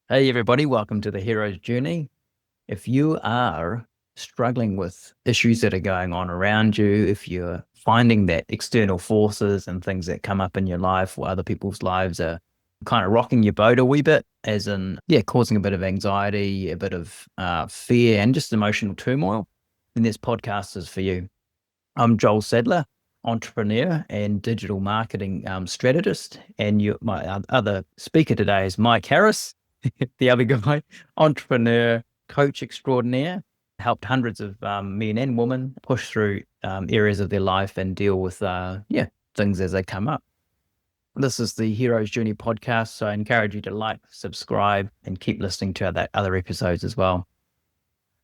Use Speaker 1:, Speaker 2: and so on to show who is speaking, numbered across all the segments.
Speaker 1: Hey everybody, welcome to the Hero's Journey. If you are struggling with issues that are going on around you, if you're finding that external forces and things that come up in your life or other people's lives are kind of rocking your boat a wee bit, as in, causing a bit of anxiety, a bit of fear and just emotional turmoil, then this podcast is for you. I'm Joel Sadler, entrepreneur and digital marketing strategist, and my other speaker today is Mike Harris, the other guy, entrepreneur, coach extraordinaire, helped hundreds of men and women push through areas of their life and deal with things as they come up. This is the Hero's Journey podcast, so I encourage you to like, subscribe, and keep listening to other episodes as well.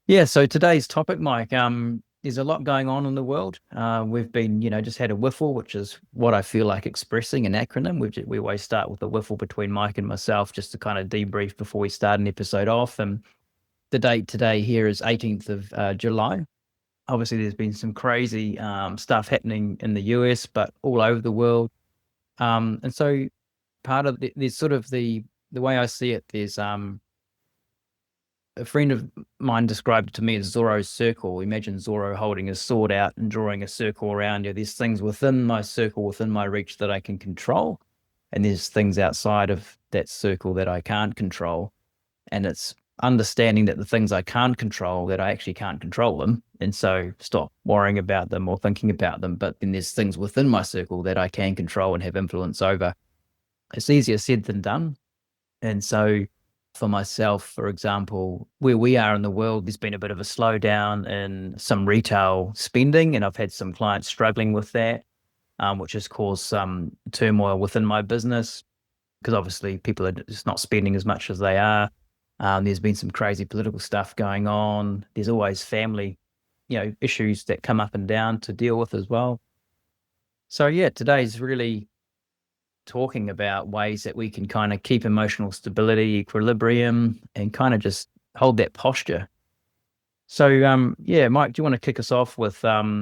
Speaker 1: Yeah, so today's topic, Mike, there's a lot going on in the world. We've been, just had a whiffle, which is what I feel like expressing an acronym. We always start with a whiffle between Mike and myself just to kind of debrief before we start an episode off. And the date today here is 18th of July. Obviously, there's been some crazy stuff happening in the US, but all over the world. And so part of there's sort of the way I see it, there's a friend of mine described it to me as Zorro's circle. Imagine Zorro holding his sword out and drawing a circle around you. There's things within my circle, within my reach that I can control. And there's things outside of that circle that I can't control. And it's understanding that the things I can't control, that I actually can't control them. And so stop worrying about them or thinking about them. But then there's things within my circle that I can control and have influence over. It's easier said than done. And so for myself, for example, where we are in the world, there's been a bit of a slowdown in some retail spending, and I've had some clients struggling with that, which has caused some turmoil within my business because obviously people are just not spending as much as they are. There's been some crazy political stuff going on. There's always family, issues that come up and down to deal with as well. So today's really talking about ways that we can kind of keep emotional stability, equilibrium, and kind of just hold that posture. So, Mike, do you want to kick us off with, I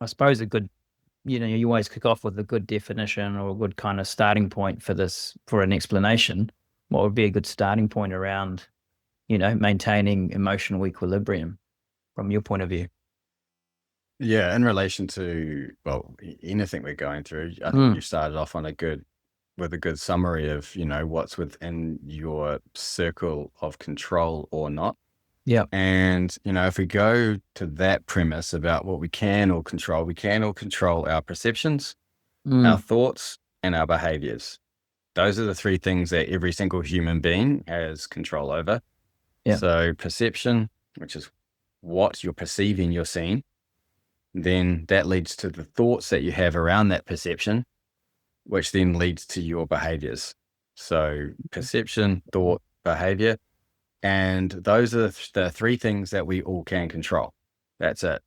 Speaker 1: suppose a good, you always kick off with a good definition or a good kind of starting point for an explanation. What would be a good starting point around, maintaining emotional equilibrium from your point of view?
Speaker 2: Yeah, in relation to, anything we're going through, I think you started off with a good summary of, what's within your circle of control or not.
Speaker 1: Yeah.
Speaker 2: And, if we go to that premise about what we can all control our perceptions, our thoughts, and our behaviors. Those are the three things that every single human being has control over.
Speaker 1: Yeah.
Speaker 2: So perception, which is what you're perceiving, you're seeing. Then that leads to the thoughts that you have around that perception, which then leads to your behaviors. So perception, thought, behavior. And those are the three things that we all can control. That's it.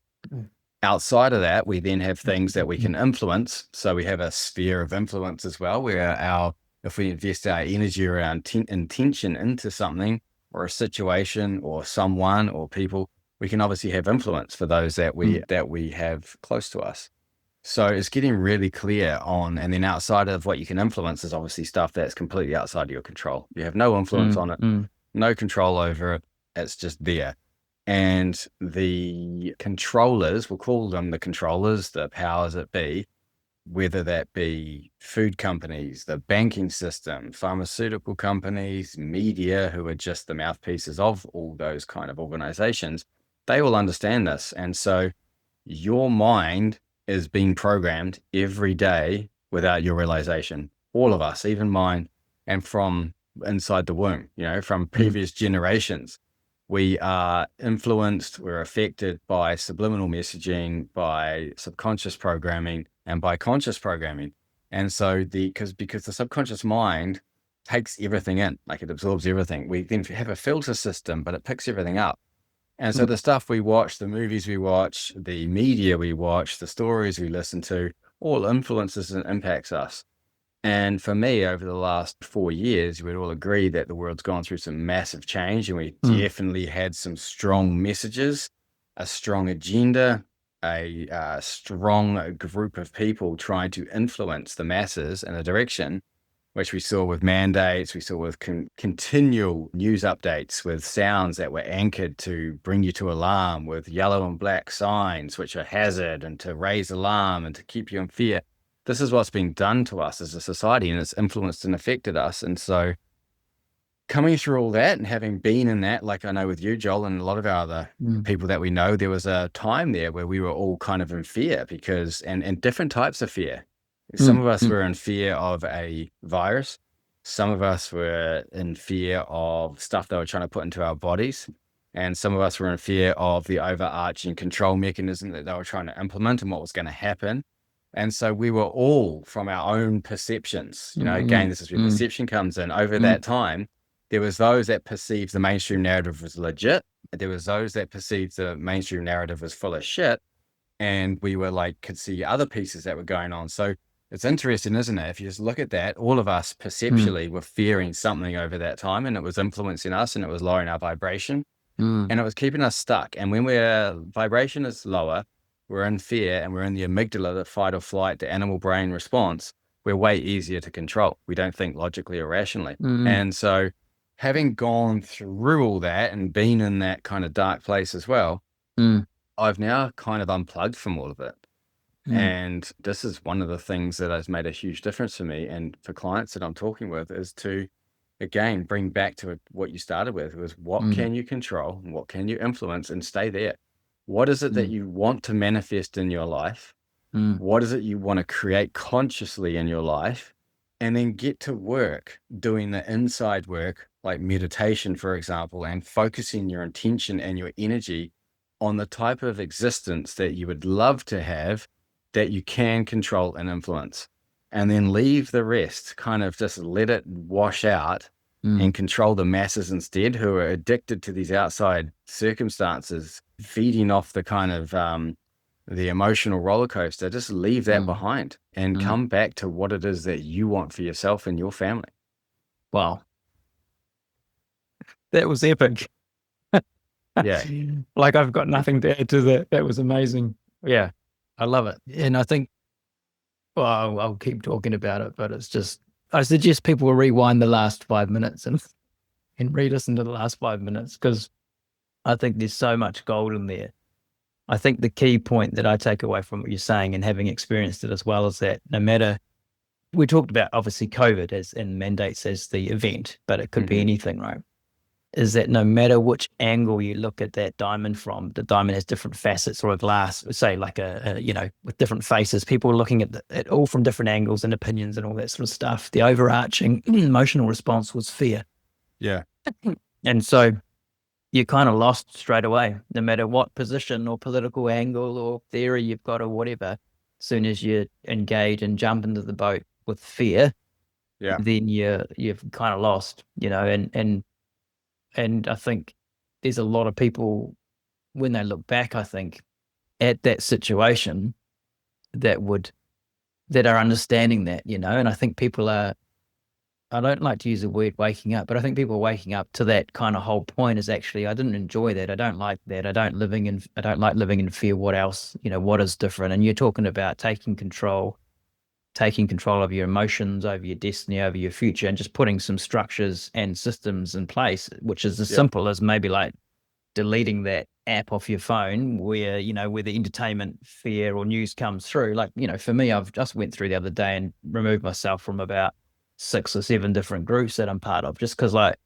Speaker 2: Outside of that, we then have things that we can influence. So we have a sphere of influence as well, where if we invest our energy or our intention into something or a situation or someone or people, we can obviously have influence for those that we have close to us. So it's getting really clear on, and then outside of what you can influence is obviously stuff that's completely outside of your control. You have no influence on it, no control over it. It's just there. And the controllers, we'll call them the controllers, the powers that be, whether that be food companies, the banking system, pharmaceutical companies, media, who are just the mouthpieces of all those kind of organizations, they will understand this. And so your mind is being programmed every day without your realization. All of us, even mine, and from inside the womb, from previous generations, we are influenced, we're affected by subliminal messaging, by subconscious programming, and by conscious programming. And so because the subconscious mind takes everything in, like it absorbs everything. We then have a filter system, but it picks everything up. And so the stuff we watch, the movies we watch, the media we watch, the stories we listen to, all influences and impacts us. And for me, over the last 4 years, we'd all agree that the world's gone through some massive change, and we definitely had some strong messages, a strong agenda, a strong group of people trying to influence the masses in a direction, which we saw with mandates, we saw with continual news updates, with sounds that were anchored to bring you to alarm, with yellow and black signs, which are hazard and to raise alarm and to keep you in fear. This is what's been done to us as a society, and it's influenced and affected us. And so coming through all that and having been in that, like I know with you, Joel, and a lot of our other people that we know, there was a time there where we were all kind of in fear and different types of fear. Some of us were in fear of a virus. Some of us were in fear of stuff they were trying to put into our bodies. And some of us were in fear of the overarching control mechanism that they were trying to implement and what was going to happen. And so we were all, from our own perceptions, again, this is where perception comes in. Over that time, there was those that perceived the mainstream narrative as legit. There was those that perceived the mainstream narrative as full of shit. And we were could see other pieces that were going on. So it's interesting, isn't it? If you just look at that, all of us perceptually were fearing something over that time, and it was influencing us, and it was lowering our vibration, and it was keeping us stuck. And when our vibration is lower, we're in fear, and we're in the amygdala, the fight or flight, the animal brain response. We're way easier to control. We don't think logically or rationally. And so having gone through all that and been in that kind of dark place as well, I've now kind of unplugged from all of it. And this is one of the things that has made a huge difference for me and for clients that I'm talking with, is to, again, bring back to what you started with, was what can you control and what can you influence, and stay there. What is it that you want to manifest in your life? What is it you want to create consciously in your life? And then get to work doing the inside work, like meditation, for example, and focusing your intention and your energy on the type of existence that you would love to have, that you can control and influence, and then leave the rest, kind of just let it wash out and control the masses instead, who are addicted to these outside circumstances, feeding off the kind of the emotional roller coaster. Just leave that behind and come back to what it is that you want for yourself and your family.
Speaker 1: Wow. That was epic.
Speaker 2: Yeah.
Speaker 1: I've got nothing to add to that. That was amazing. Yeah. I love it. And I think, well, I'll keep talking about it, but it's just, I suggest people rewind the last 5 minutes and re-listen to the last 5 minutes, because I think there's so much gold in there. I think the key point that I take away from what you're saying, and having experienced it as well, is that no matter, we talked about obviously COVID and mandates as the event, but it could be anything, right? Is that no matter which angle you look at that diamond from, the diamond has different facets, or a glass, say like with different faces. People are looking at it all from different angles and opinions and all that sort of stuff. The overarching emotional response was fear.
Speaker 2: Yeah.
Speaker 1: And so you're kind of lost straight away, no matter what position or political angle or theory you've got or whatever. As soon as you engage and jump into the boat with fear, then you've kind of lost, and I think there's a lot of people, when they look back, I think, at that situation, that are understanding that, and I think people are, I don't like to use the word waking up, but I think people are waking up to that kind of whole point, is actually, I didn't enjoy that. I don't like that. I don't like living in fear. What else, what is different? And you're talking about taking control of your emotions, over your destiny, over your future, and just putting some structures and systems in place, which is as simple as maybe like deleting that app off your phone where the entertainment fear or news comes through. For me, I've just went through the other day and removed myself from about 6 or 7 different groups that I'm part of, just because I'd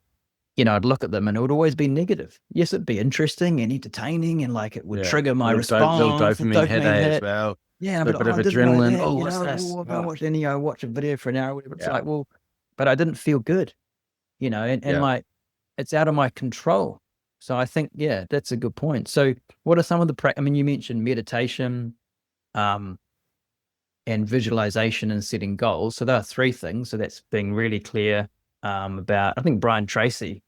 Speaker 1: look at them and it would always be negative. Yes, it'd be interesting and entertaining, and it would trigger my response.
Speaker 2: Little dopamine hit as well.
Speaker 1: Yeah,
Speaker 2: a
Speaker 1: bit
Speaker 2: of adrenaline.
Speaker 1: Watch I watch a video for an hour, whatever. It's but I didn't feel good, and it's out of my control. So I think, that's a good point. So what are some of the you mentioned meditation, and visualization and setting goals. So there are 3 things. So that's being really clear about, I think Brian Tracy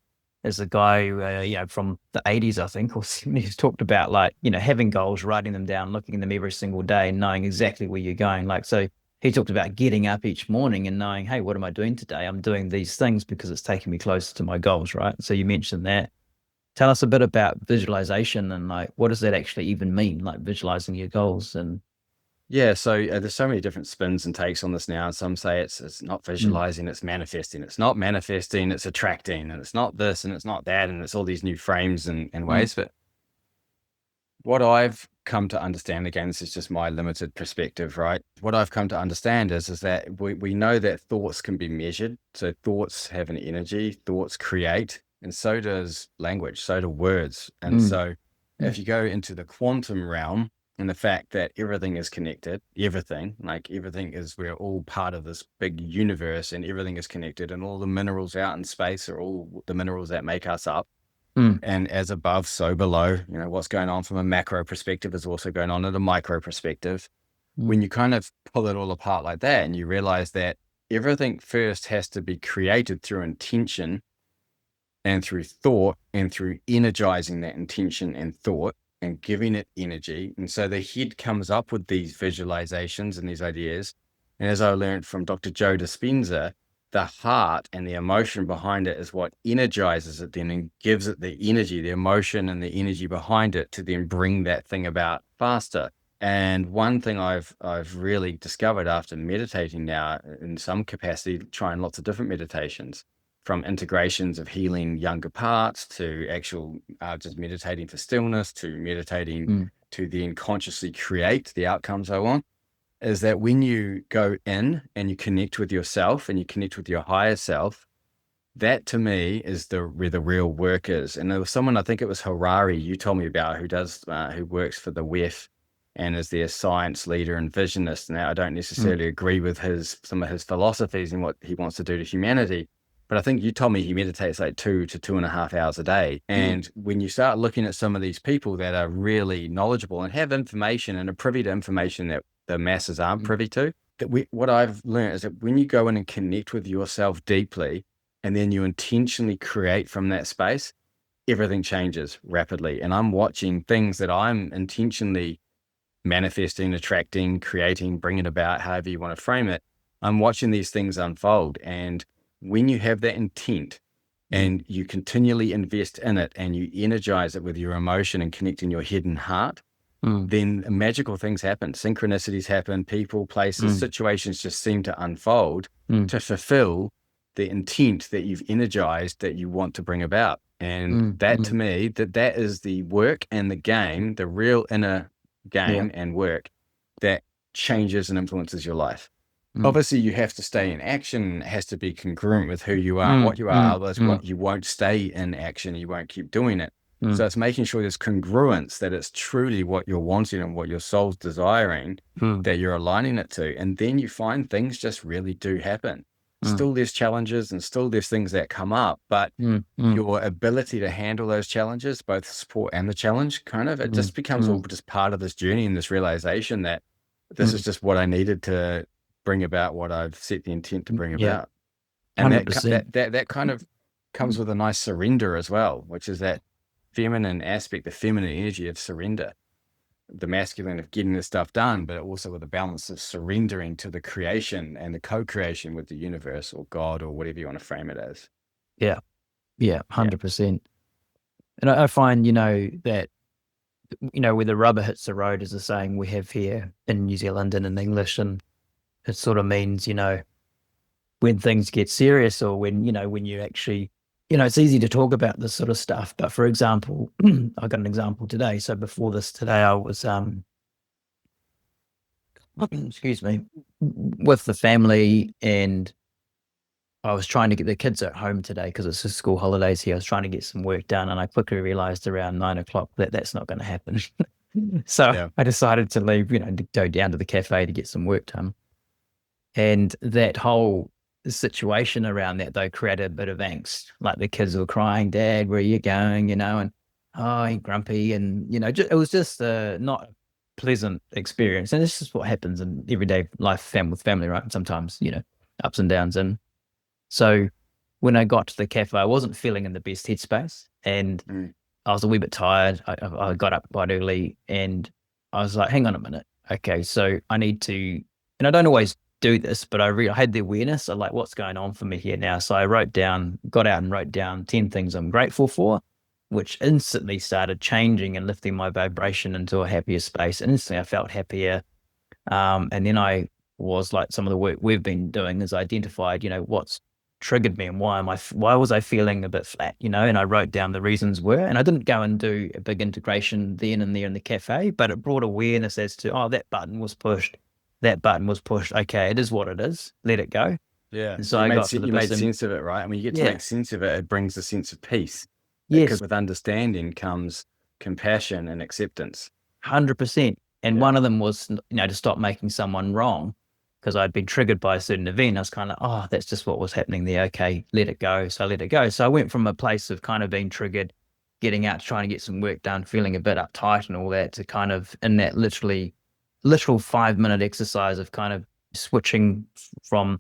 Speaker 1: is a guy who, from the 80s, I think, or 70s, talked about having goals, writing them down, looking at them every single day, and knowing exactly where you're going. So he talked about getting up each morning and knowing, hey, what am I doing today? I'm doing these things because it's taking me closer to my goals, right? So you mentioned that. tell us a bit about visualization and like, what does that actually even mean? Like visualizing your goals and.
Speaker 2: Yeah, so there's so many different spins and takes on this now. Some say it's not
Speaker 1: Mm,
Speaker 2: visualizing, it's manifesting. It's not manifesting, it's attracting, and it's not this and it's not that, and it's all these new frames and
Speaker 1: mm,
Speaker 2: ways. But what I've come to understand, again, this is just my limited perspective, right? What I've come to understand is that we know that thoughts can be measured. So thoughts have an energy, thoughts create, and so does language, so do words. And
Speaker 1: mm,
Speaker 2: so
Speaker 1: mm,
Speaker 2: if you go into the quantum realm and the fact that everything is connected, like everything is, we're all part of this big universe and everything is connected, and all the minerals out in space are all the minerals that make us up.
Speaker 1: mm,
Speaker 2: And as above, so below, what's going on from a macro perspective is also going on at a micro perspective.
Speaker 1: mm,
Speaker 2: When you kind of pull it all apart like that and you realize that everything first has to be created through intention and through thought and through energizing that intention and thought and giving it energy. And so the head comes up with these visualizations and these ideas. And as I learned from Dr. Joe Dispenza, the heart and the emotion behind it is what energizes it then and gives it the energy, the emotion and the energy behind it to then bring that thing about faster. And one thing I've really discovered after meditating now in some capacity, trying lots of different meditations, from integrations of healing younger parts to actual just meditating for stillness to meditating
Speaker 1: mm,
Speaker 2: to then consciously create the outcomes I want, is that when you go in and you connect with yourself and you connect with your higher self, that to me is where the real work is. And there was someone, I think it was Harari, you told me about, who works for the WEF and is their science leader and visionist. Now, I don't
Speaker 1: mm,
Speaker 2: necessarily agree with some of his philosophies and what he wants to do to humanity, but I think you told me he meditates like 2 to 2.5 hours a day. And when you start looking at some of these people that are really knowledgeable and have information and are privy to information that the masses aren't
Speaker 1: mm,
Speaker 2: privy to, what I've learned is that when you go in and connect with yourself deeply, and then you intentionally create from that space, everything changes rapidly. And I'm watching things that I'm intentionally manifesting, attracting, creating, bringing about, however you want to frame it. I'm watching these things unfold. And when you have that intent
Speaker 1: mm,
Speaker 2: and you continually invest in it and you energize it with your emotion and connecting your head and heart,
Speaker 1: mm,
Speaker 2: then magical things happen. Synchronicities happen, people, places,
Speaker 1: mm,
Speaker 2: situations just seem to unfold
Speaker 1: mm,
Speaker 2: to fulfill the intent that you've energized that you want to bring about. And
Speaker 1: mm,
Speaker 2: that to
Speaker 1: mm.
Speaker 2: me, that is the work and the game, the real inner
Speaker 1: Yeah.
Speaker 2: game and work that changes and influences your life.
Speaker 1: Mm,
Speaker 2: Obviously, you have to stay in action. It has to be congruent with who you are and
Speaker 1: mm,
Speaker 2: what you are.
Speaker 1: mm,
Speaker 2: Otherwise,
Speaker 1: mm,
Speaker 2: you won't stay in action. You won't keep doing it. So
Speaker 1: mm,
Speaker 2: it's making sure there's congruence, that it's truly what you're wanting and what your soul's desiring,
Speaker 1: mm,
Speaker 2: that you're aligning it to. And then you find things just really do happen.
Speaker 1: mm,
Speaker 2: Still there's challenges and still there's things that come up, but
Speaker 1: mm, mm,
Speaker 2: your ability to handle those challenges, both the support and the challenge, kind of, it
Speaker 1: mm,
Speaker 2: just becomes all
Speaker 1: mm,
Speaker 2: just part of this journey and this realization that this is
Speaker 1: mm,
Speaker 2: just what I needed to bring about, what I've set the intent to
Speaker 1: mm.
Speaker 2: bring
Speaker 1: Yeah.
Speaker 2: about. And that
Speaker 1: 100%.
Speaker 2: that kind of comes with a nice surrender as well, which is that feminine aspect, the feminine energy of surrender, the masculine of getting the stuff done, but also with a balance of surrendering to the creation and the co-creation with the universe or God or whatever you want to frame it as.
Speaker 1: Yeah. Yeah.
Speaker 2: Yeah.
Speaker 1: 100%. And I find, that, where the rubber hits the road is a saying we have here in New Zealand and in English. And it sort of means, when things get serious or when you actually, it's easy to talk about this sort of stuff. But for example, I got an example today. So before this today, I was, excuse me, with the family, and I was trying to get the kids at home today because it's the school holidays here. I was trying to get some work done, and I quickly realized around 9 o'clock that that's not going to happen. So
Speaker 2: Yeah.
Speaker 1: I decided to leave, to go down to the cafe to get some work done. And that whole situation around that, though, created a bit of angst. Like the kids were crying, Dad, where are you going? And, oh, he grumpy. And, it was just not a pleasant experience. And this is what happens in everyday life with family, right? Sometimes, ups and downs. And so when I got to the cafe, I wasn't feeling in the best headspace, and
Speaker 2: Mm.
Speaker 1: I was a wee bit tired. I got up quite early, and I was like, hang on a minute. Okay, so I need to, and I don't always do this, but I had the awareness of like, what's going on for me here now. So I got out and wrote down 10 things I'm grateful for. which instantly started changing and lifting my vibration into a happier space. And instantly I felt happier. And then I was like, some of the work we've been doing is identified, what's triggered me and why was I feeling a bit flat, and I wrote down the reasons were, and I didn't go and do a big integration then and there in the cafe, but it brought awareness as to, oh, that button was pushed. That button was pushed. Okay, it is what it is. Let it go.
Speaker 2: Yeah.
Speaker 1: And so
Speaker 2: You
Speaker 1: I
Speaker 2: made
Speaker 1: got to the
Speaker 2: you made
Speaker 1: person.
Speaker 2: sense of it, right? And when you get to
Speaker 1: Yeah.
Speaker 2: make sense of it, it brings a sense of peace. Because
Speaker 1: Yes.
Speaker 2: with understanding comes compassion and acceptance.
Speaker 1: 100%. And
Speaker 2: Yeah.
Speaker 1: one of them was, to stop making someone wrong because I'd been triggered by a certain event. I was kind of, oh, that's just what was happening there. Okay, let it go. So I let it go. So I went from a place of kind of being triggered, getting out, trying to get some work done, feeling a bit uptight and all that, to kind of in that literal 5-minute exercise of kind of switching from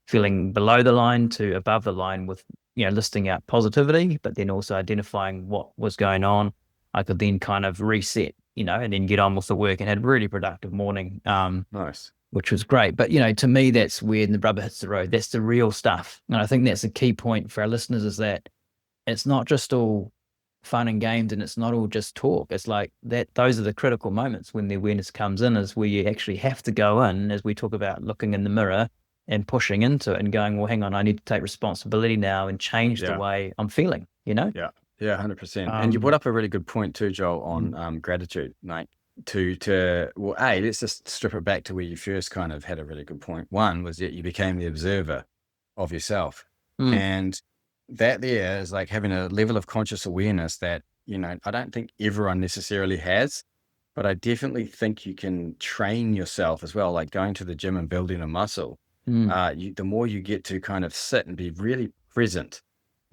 Speaker 1: feeling below the line to above the line with, listing out positivity, but then also identifying what was going on. I could then kind of reset, and then get on with the work, and had a really productive morning,
Speaker 2: Nice.
Speaker 1: which was great. But, to me, that's where the rubber hits the road. That's the real stuff. And I think that's a key point for our listeners, is that it's not just all fun and games, and it's not all just talk. It's like that. Those are the critical moments when the awareness comes in, is where you actually have to go in, as we talk about looking in the mirror and pushing into it and going, well, hang on, I need to take responsibility now and change the way I'm feeling,
Speaker 2: Yeah. Yeah, 100%. And you brought up a really good point too, Joel, on gratitude. Like let's just strip it back to where you first kind of had a really good point. One was that you became the observer of yourself. And that there is like having a level of conscious awareness that, I don't think everyone necessarily has, but I definitely think you can train yourself as well, like going to the gym and building a muscle. The more you get to kind of sit and be really present.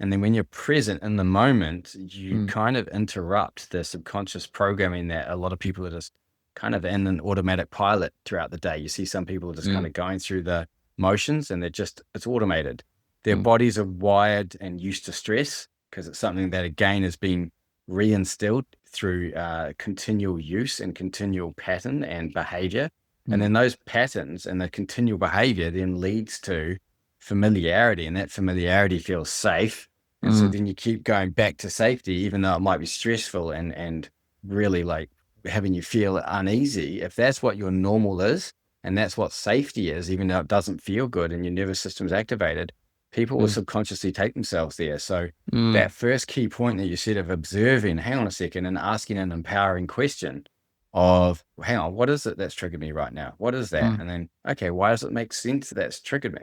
Speaker 2: And then when you're present in the moment, you kind of interrupt the subconscious programming that a lot of people are just kind of in an automatic pilot throughout the day. You see some people are just kind of going through the motions, and it's automated. Their bodies are wired and used to stress because it's something that, again, is being reinstilled through continual use and continual pattern and behavior. And then those patterns and the continual behavior then leads to familiarity, and that familiarity feels safe. And so then you keep going back to safety, even though it might be stressful and really like having you feel uneasy. If that's what your normal is, and that's what safety is, even though it doesn't feel good and your nervous system's activated, people will subconsciously take themselves there. So that first key point that you said of observing, hang on a second, and asking an empowering question of, hang on, what is it that's triggered me right now? What is that? And then, okay, why does it make sense that's triggered me?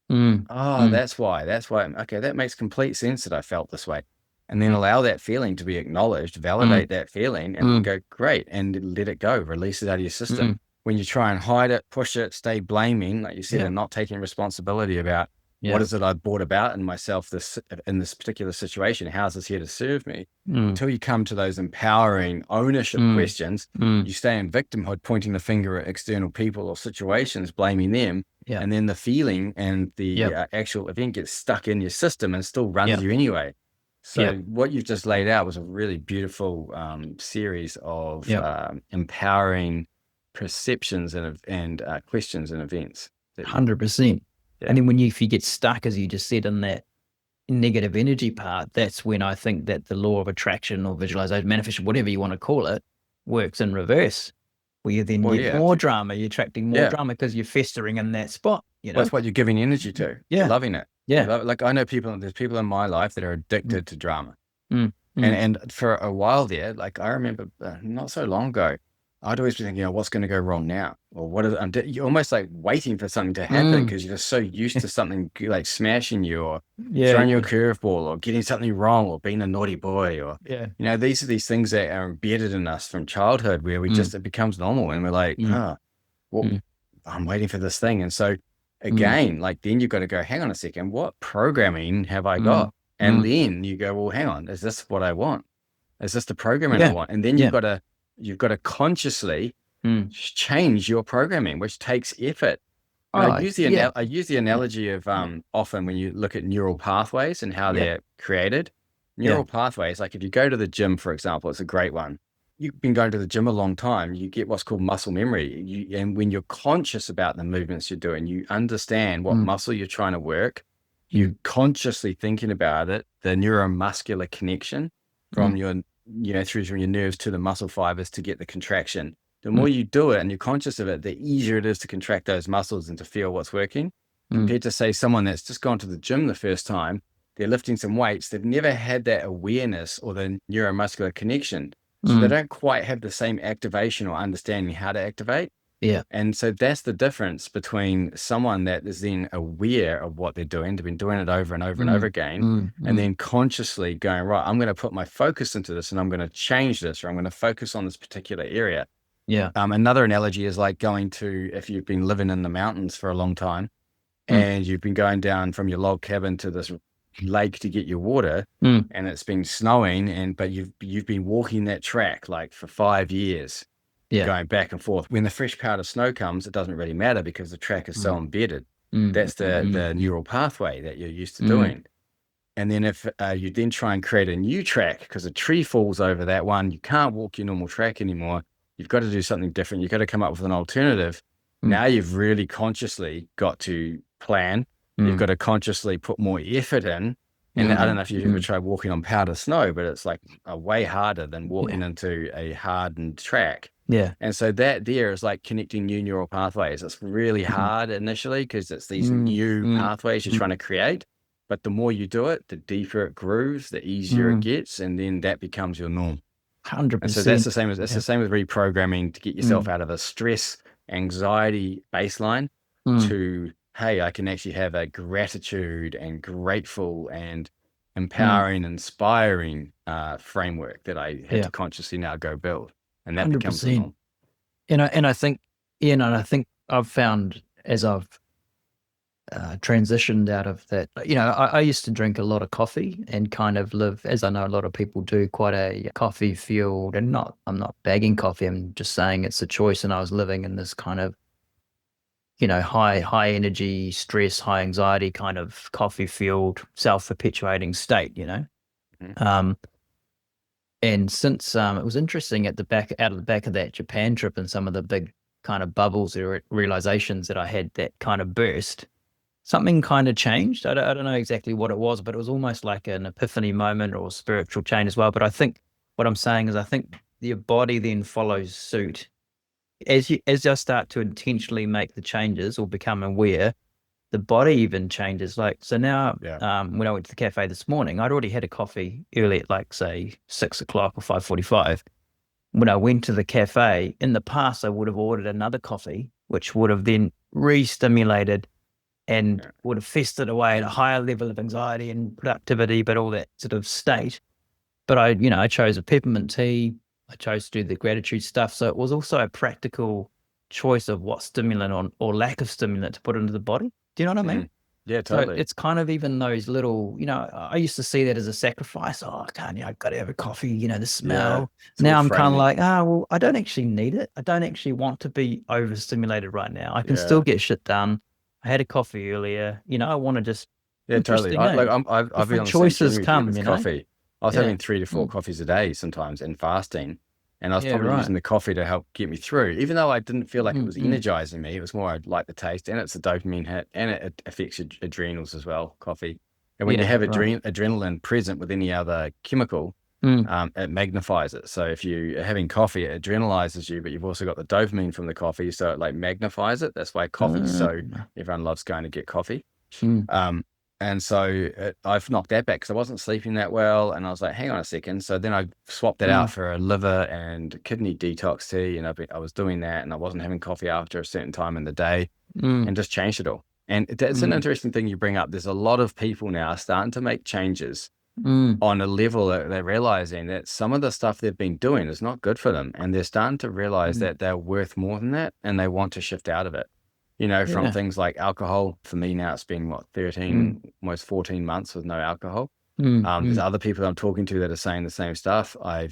Speaker 2: That's why. Okay, that makes complete sense that I felt this way. And then allow that feeling to be acknowledged, validate that feeling, and then go, great, and let it go, release it out of your system. When you try and hide it, push it, stay blaming, like you said, and not taking responsibility about what is it I brought about in myself in this particular situation? How is this here to serve me? Until you come to those empowering ownership questions, you stay in victimhood, pointing the finger at external people or situations, blaming them. And then the feeling and the actual event gets stuck in your system and still runs you anyway. So what you've just laid out was a really beautiful series of empowering perceptions and questions and events.
Speaker 1: 100%. And then if you get stuck, as you just said, in that negative energy part, that's when I think that the law of attraction or visualization, manifestation, whatever you want to call it, works in reverse, where you then get more drama. You're attracting more drama because you're festering in that spot.
Speaker 2: That's what you're giving energy to. You're loving it. Like I know there's people in my life that are addicted to drama. And for a while there, like I remember not so long ago, I'd always be thinking, what's going to go wrong now? Or you're almost like waiting for something to happen because you're just so used to something like smashing you or throwing you a curveball or getting something wrong or being a naughty boy or, these are these things that are embedded in us from childhood where it becomes normal and we're like, I'm waiting for this thing. And so again, like then you've got to go, hang on a second, what programming have I got? And then you go, well, hang on, is this what I want? Is this the programming I want? And then you've got to consciously change your programming, which takes effort. I use the analogy of often when you look at neural pathways and how they're created. Neural pathways, like if you go to the gym, for example, it's a great one. You've been going to the gym a long time, you get what's called muscle memory. And when you're conscious about the movements you're doing, you understand what muscle you're trying to work. You're consciously thinking about it, the neuromuscular connection. from your, through your nerves to the muscle fibers to get the contraction. The more you do it and you're conscious of it, the easier it is to contract those muscles and to feel what's working. Compared to, say, someone that's just gone to the gym the first time, they're lifting some weights, they've never had that awareness or the neuromuscular connection. So they don't quite have the same activation or understanding how to activate.
Speaker 1: Yeah.
Speaker 2: And so that's the difference between someone that is then aware of what they're doing. They've been doing it over and over and over again, and then consciously going, right, I'm going to put my focus into this and I'm going to change this, or I'm going to focus on this particular area.
Speaker 1: Yeah.
Speaker 2: Another analogy is like going to, if you've been living in the mountains for a long time and you've been going down from your log cabin to this lake to get your water, and it's been snowing, but you've been walking that track like for 5 years. Going back and forth. When the fresh powder snow comes, it doesn't really matter because the track is so embedded. That's the neural pathway that you're used to doing. And then if you then try and create a new track because a tree falls over that one, you can't walk your normal track anymore. You've got to do something different. You've got to come up with an alternative. Now you've really consciously got to plan. You've got to consciously put more effort in. And I don't know if you've ever tried walking on powder snow, but it's like way harder than walking into a hardened track.
Speaker 1: Yeah.
Speaker 2: And so that there is like connecting new neural pathways. It's really hard initially because it's these new pathways you're trying to create. But the more you do it, the deeper it grooves, the easier it gets. And then that becomes your norm.
Speaker 1: 100%.
Speaker 2: And so that's the same as the same with reprogramming to get yourself out of a stress, anxiety baseline to, hey, I can actually have a gratitude and grateful and empowering, inspiring framework that I had to consciously now go build. And that becomes the norm.
Speaker 1: And I think, Ian, and I think I've found as I've transitioned out of that, I used to drink a lot of coffee and kind of live, as I know a lot of people do, quite a coffee fueled, and I'm not bagging coffee, I'm just saying it's a choice. And I was living in this kind of, high energy, stress, high anxiety kind of coffee fueled, self-perpetuating state, and since it was interesting out of the back of that Japan trip and some of the big kind of bubbles or realizations that I had that kind of burst, something kind of changed. I don't know exactly what it was, but it was almost like an epiphany moment or spiritual change as well. But I think what I'm saying is I think your body then follows suit. As I start to intentionally make the changes or become aware, the body even changes. Like, so now, when I went to the cafe this morning, I'd already had a coffee early at like, say, 6 o'clock or 5:45. When I went to the cafe, in the past, I would have ordered another coffee, which would have then re-stimulated and would have festered away at a higher level of anxiety and productivity, but all that sort of state. But I chose a peppermint tea. I chose to do the gratitude stuff. So it was also a practical choice of what stimulant or lack of stimulant to put into the body. Do you know what I mean?
Speaker 2: Yeah, totally.
Speaker 1: So it's kind of even those little, I used to see that as a sacrifice. Oh, I can't, I've got to have a coffee, the smell. Now I'm kind of like, well, I don't actually need it. I don't actually want to be overstimulated right now. I can still get shit done. I had a coffee earlier. I want to just.
Speaker 2: Yeah, totally. I've been on the
Speaker 1: choices
Speaker 2: same
Speaker 1: come,
Speaker 2: with coffee. I was having 3 to 4 coffees a day sometimes and fasting. And I was probably using the coffee to help get me through, even though I didn't feel like it was energizing me. It was more, I like the taste, and it's a dopamine hit, and it affects your adrenals as well, coffee. And when you have adrenaline present with any other chemical, it magnifies it. So if you're having coffee, it adrenalizes you, but you've also got the dopamine from the coffee, so it like magnifies it. That's why coffee's so everyone loves going to get coffee. And so I've knocked that back because I wasn't sleeping that well. And I was like, hang on a second. So then I swapped that out for a liver and kidney detox tea. And I was doing that, and I wasn't having coffee after a certain time in the day, and just changed it all. And it's an interesting thing you bring up. There's a lot of people now starting to make changes on a level that they're realizing that some of the stuff they've been doing is not good for them. And they're starting to realize that they're worth more than that, and they want to shift out of it. From things like alcohol. For me now, it's been 13, almost 14 months with no alcohol. There's other people I'm talking to that are saying the same stuff. I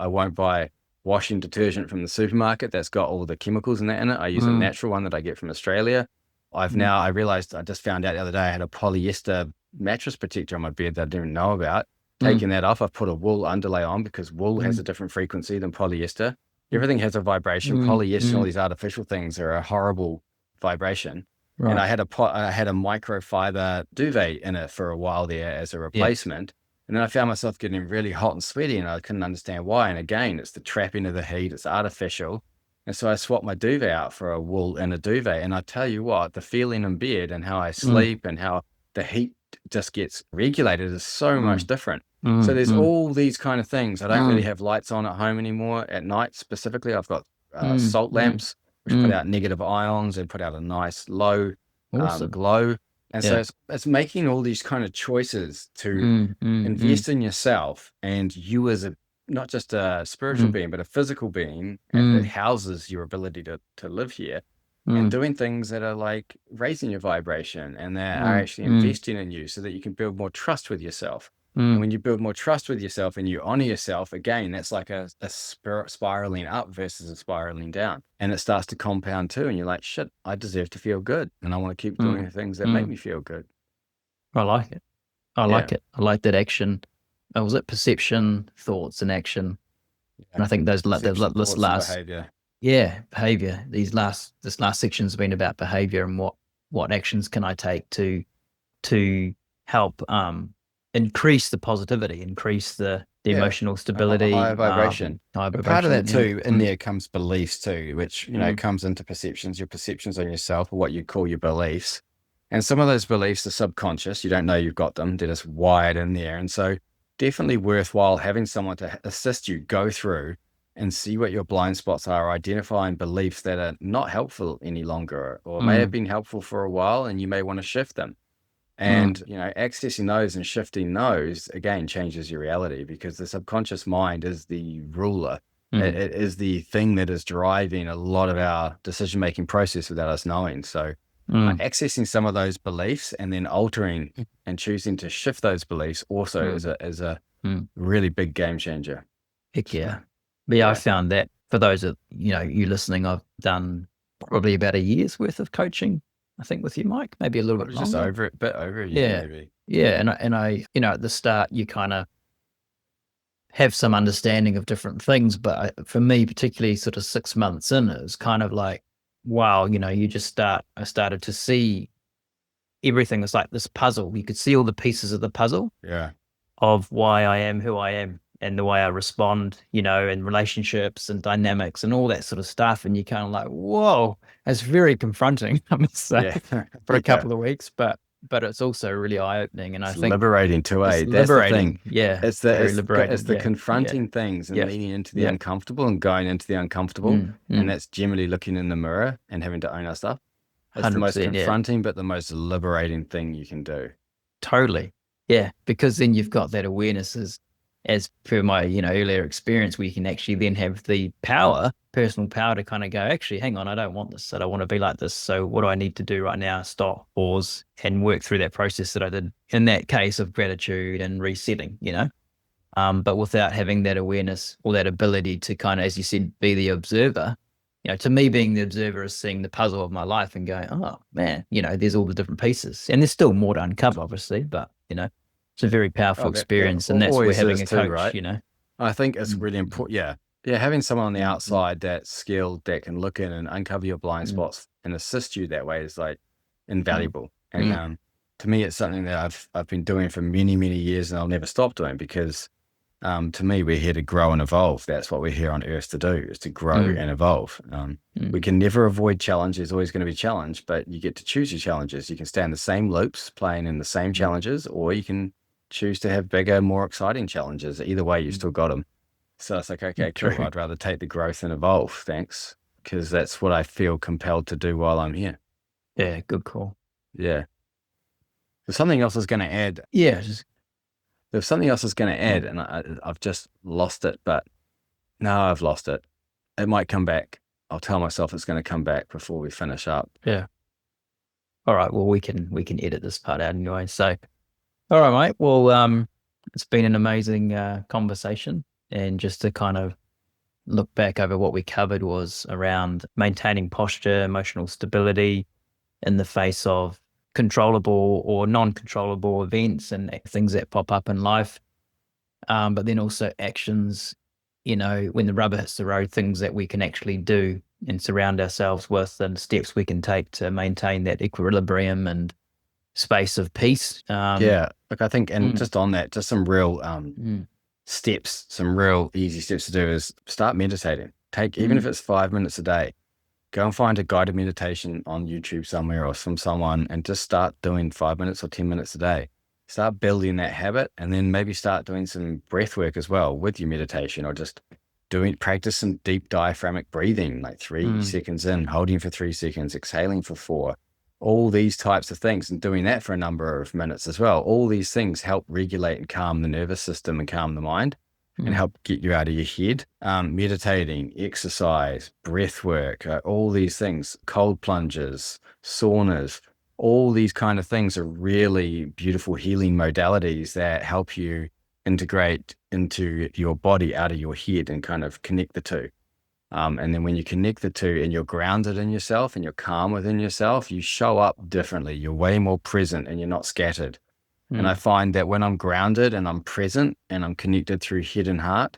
Speaker 2: won't buy washing detergent from the supermarket that's got all the chemicals in it. I use a natural one that I get from Australia. I realized, I just found out the other day, I had a polyester mattress protector on my bed that I didn't know about. Taking that off, I've put a wool underlay on because wool has a different frequency than polyester. Everything has a vibration. Polyester and all these artificial things are a horrible vibration. And I had a microfiber duvet in it for a while there as a replacement. And then I found myself getting really hot and sweaty, and I couldn't understand why. And again, it's the trapping of the heat, it's artificial. And so I swapped my duvet out for a wool and a duvet. And I tell you what, the feeling in bed and how I
Speaker 1: Mm,
Speaker 2: sleep and how the heat just gets regulated is so much
Speaker 1: mm,
Speaker 2: different. So
Speaker 1: mm,
Speaker 2: there's
Speaker 1: mm,
Speaker 2: all these kind of things. I don't really
Speaker 1: mm,
Speaker 2: have lights on at home anymore at night specifically. I've got
Speaker 1: mm,
Speaker 2: salt
Speaker 1: mm,
Speaker 2: lamps, which put
Speaker 1: mm.
Speaker 2: out negative ions and put out a nice low
Speaker 1: Awesome.
Speaker 2: glow. And so
Speaker 1: Yeah.
Speaker 2: it's making all these kind of choices to
Speaker 1: Mm, mm, mm,
Speaker 2: invest in yourself and you as a not just a spiritual
Speaker 1: mm,
Speaker 2: being, but a physical being that
Speaker 1: mm,
Speaker 2: houses your ability to live here, and
Speaker 1: mm,
Speaker 2: doing things that are like raising your vibration and that are
Speaker 1: mm,
Speaker 2: actually
Speaker 1: mm,
Speaker 2: investing in you so that you can build more trust with yourself. And
Speaker 1: mm,
Speaker 2: when you build more trust with yourself and you honor yourself, again, that's like a spirit spiraling up versus a spiraling down. And it starts to compound too. And you're like, shit, I deserve to feel good. And I want to keep doing
Speaker 1: mm,
Speaker 2: the things that make
Speaker 1: mm.
Speaker 2: me feel good.
Speaker 1: I like it. I
Speaker 2: Yeah.
Speaker 1: like it. I like that action. Was it perception, thoughts, and action? And
Speaker 2: Yeah.
Speaker 1: I think
Speaker 2: Perception,
Speaker 1: this
Speaker 2: thoughts, and
Speaker 1: last,
Speaker 2: behavior.
Speaker 1: yeah, behavior. This last section's been about behavior and what actions can I take to help increase the positivity, increase the
Speaker 2: Yeah,
Speaker 1: emotional
Speaker 2: a higher
Speaker 1: stability,
Speaker 2: vibration.
Speaker 1: high
Speaker 2: But part of
Speaker 1: vibration.
Speaker 2: that
Speaker 1: Yeah.
Speaker 2: too, in
Speaker 1: Mm,
Speaker 2: there comes beliefs too, which,
Speaker 1: mm,
Speaker 2: comes into perceptions, your perceptions on yourself, or what you call your beliefs. And some of those beliefs are subconscious. You don't know you've got them. They're just wired in there. And so definitely worthwhile having someone to assist you go through and see what your blind spots are, identifying beliefs that are not helpful any longer, or may have
Speaker 1: mm,
Speaker 2: been helpful for a while, and you may want to shift them.
Speaker 1: mm,
Speaker 2: And, accessing those and shifting those again changes your reality because the subconscious mind is the ruler.
Speaker 1: mm,
Speaker 2: It is the thing that is driving a lot of our decision making process without us knowing. So,
Speaker 1: mm,
Speaker 2: accessing some of those beliefs and then altering and choosing to shift those beliefs also
Speaker 1: mm,
Speaker 2: is a
Speaker 1: mm.
Speaker 2: really big game changer.
Speaker 1: Heck
Speaker 2: So,
Speaker 1: yeah. But yeah, I
Speaker 2: yeah,
Speaker 1: found that for those that, you listening, I've done probably about a year's worth of coaching, I think, with you, Mike, maybe a little
Speaker 2: I
Speaker 1: bit
Speaker 2: was just
Speaker 1: longer.
Speaker 2: over it, bit over a year
Speaker 1: Yeah.
Speaker 2: maybe.
Speaker 1: Yeah. And I, at the start, you kind of have some understanding of different things. But for me, particularly sort of 6 months in, it was kind of like, wow, I started to see everything as like this puzzle. You could see all the pieces of the puzzle
Speaker 2: Yeah,
Speaker 1: of why I am who I am and the way I respond, in relationships and dynamics and all that sort of stuff. And you kind of like, whoa, it's very confronting, I must say,
Speaker 2: yeah,
Speaker 1: for a
Speaker 2: yeah.
Speaker 1: couple of weeks, but it's also really eye-opening. And I
Speaker 2: It's
Speaker 1: think
Speaker 2: liberating too,
Speaker 1: it's
Speaker 2: eh? That's the thing.
Speaker 1: liberating. Yeah.
Speaker 2: It's
Speaker 1: Very
Speaker 2: it's
Speaker 1: liberating.
Speaker 2: the
Speaker 1: Yeah. Yeah.
Speaker 2: confronting things and
Speaker 1: Yeah.
Speaker 2: leaning into the
Speaker 1: Yeah.
Speaker 2: uncomfortable and going into the uncomfortable.
Speaker 1: Mm,
Speaker 2: And
Speaker 1: mm,
Speaker 2: that's generally looking in the mirror and having to own our stuff. It's the most
Speaker 1: 100%. Yeah.
Speaker 2: confronting, but the most liberating thing you can do.
Speaker 1: Totally. Yeah, because then you've got that awareness as per my, earlier experience, where you can actually then have the power, personal power to kind of go, actually, hang on, I don't want this. I don't want to be like this. So what do I need to do right now? Stop, pause, and work through that process that I did in that case of gratitude and resetting. But without having that awareness or that ability to kind of, as you said, be the observer. To me, being the observer is seeing the puzzle of my life and going, oh man, there's all the different pieces, and there's still more to uncover, obviously, but it's a very powerful
Speaker 2: Oh, that
Speaker 1: experience, and that's where
Speaker 2: always
Speaker 1: having
Speaker 2: is
Speaker 1: a
Speaker 2: too,
Speaker 1: coach.
Speaker 2: right? I think it's
Speaker 1: Mm,
Speaker 2: really
Speaker 1: mm,
Speaker 2: important. Yeah. Yeah. Having someone on the
Speaker 1: mm, mm,
Speaker 2: outside that's skilled, that can look in and uncover your blind
Speaker 1: mm,
Speaker 2: spots and assist you that way is like
Speaker 1: mm,
Speaker 2: invaluable. And
Speaker 1: mm,
Speaker 2: to me, it's something that I've been doing for many, many years and I'll never stop doing because to me, we're here to grow and evolve. That's what we're here on earth to do, is to grow
Speaker 1: mm,
Speaker 2: and evolve. We
Speaker 1: mm,
Speaker 2: can never avoid challenge. There's always going to be challenge, but you get to choose your challenges. You can stay in the same loops, playing in the same
Speaker 1: mm,
Speaker 2: challenges, or you can choose to have bigger, more exciting challenges. Either way, you
Speaker 1: mm.
Speaker 2: still got them. So it's like, okay, cool.
Speaker 1: True.
Speaker 2: I'd rather take the growth and evolve. Thanks. Because that's what I feel compelled to do while I'm here.
Speaker 1: Yeah, good call.
Speaker 2: Yeah. There's something else I was going to add.
Speaker 1: Yeah, just,
Speaker 2: There's something else I was going to add,
Speaker 1: mm,
Speaker 2: and I've just lost it, but no, I've lost it. It might come back. I'll tell myself it's going to come back before we finish up.
Speaker 1: yeah. All right. Well, we can edit this part out anyway. So, all right, mate. Well, it's been an amazing conversation, and just to kind of look back over what we covered was around maintaining posture, emotional stability in the face of controllable or non-controllable events and things that pop up in life. But then also actions, when the rubber hits the road, things that we can actually do and surround ourselves with and steps we can take to maintain that equilibrium and space of peace.
Speaker 2: Yeah. Look, I think, and
Speaker 1: Mm.
Speaker 2: just on that, just some real steps, some real easy steps to do is start meditating. Even if it's 5 minutes a day, go and find a guided meditation on YouTube somewhere or from someone and just start doing 5 minutes or 10 minutes a day. Start building that habit, and then maybe start doing some breath work as well with your meditation, or just practice some deep diaphragmatic breathing, like 3 seconds in, holding for 3 seconds, exhaling for 4, all these types of things, and doing that for a number of minutes as well. All these things help regulate and calm the nervous system and calm the mind and help get you out of your head. Meditating, exercise, breath work, all these things, cold plunges, saunas, all these kind of things are really beautiful healing modalities that help you integrate into your body out of your head and kind of connect the two. And then when you connect the two and you're grounded in yourself and you're calm within yourself, you show up differently. You're way more present and you're not scattered. And I find that when I'm grounded and I'm present and I'm connected through head and heart,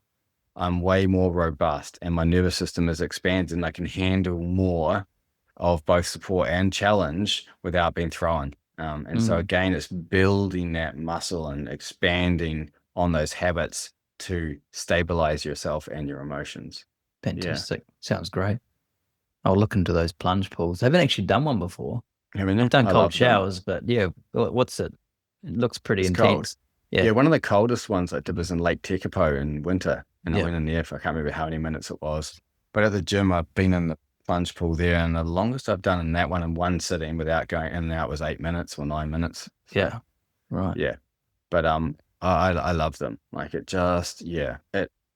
Speaker 2: I'm way more robust and my nervous system is expanded and I can handle more of both support and challenge without being thrown. And so again, it's building that muscle and expanding on those habits to stabilize yourself and your emotions.
Speaker 1: Fantastic. Sounds great. I'll look into those plunge pools. I haven't actually done one before. I've done cold showers, but yeah, what's it? It looks pretty intense.
Speaker 2: Cold. Yeah, one of the coldest ones I did was in Lake Tekapo in winter. And I went in there for, I can't remember how many minutes it was. But at the gym, I've been in the plunge pool there, and the longest I've done in that one in one sitting without going in and out was 8 minutes or 9 minutes. So,
Speaker 1: yeah. Right.
Speaker 2: Yeah. But I love them. Like it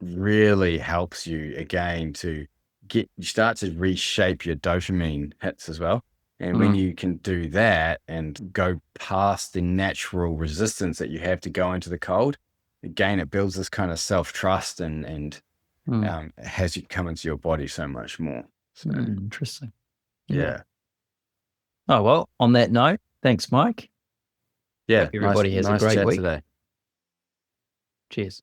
Speaker 2: really helps you again to you start to reshape your dopamine hits as well. And when you can do that and go past the natural resistance that you have to go into the cold, again, it builds this kind of self-trust and has you come into your body so much more. So,
Speaker 1: interesting.
Speaker 2: Yeah.
Speaker 1: Oh, well, on that note, thanks, Mike.
Speaker 2: Yeah.
Speaker 1: Hope everybody has a
Speaker 2: nice
Speaker 1: great
Speaker 2: chat
Speaker 1: week.
Speaker 2: today.
Speaker 1: Cheers.